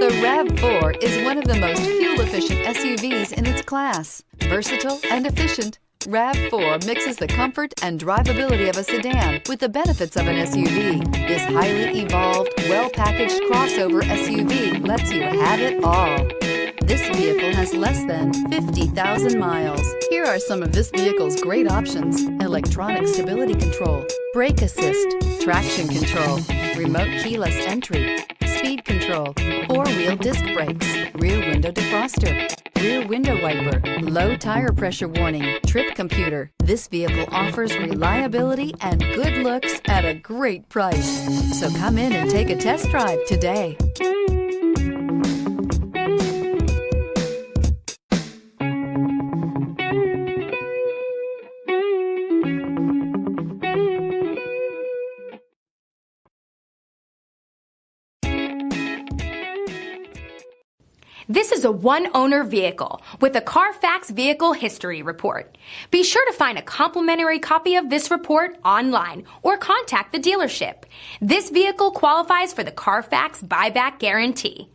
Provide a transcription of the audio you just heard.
The RAV4 is one of the most fuel-efficient SUVs in its class. Versatile and efficient, RAV4 mixes the comfort and drivability of a sedan with the benefits of an SUV. This highly evolved, well-packaged crossover SUV lets you have it all. This vehicle has less than 50,000 miles. Here are some of this vehicle's great options: electronic stability control, brake assist, traction control, remote keyless entry, speed control, four-wheel disc brakes, rear window defroster, rear window wiper, low tire pressure warning, trip computer. This vehicle offers reliability and good looks at a great price. So come in and take a test drive today. This is a one-owner vehicle with a CARFAX Vehicle History Report. Be sure to find a complimentary copy of this report online or contact the dealership. This vehicle qualifies for the CARFAX Buyback Guarantee.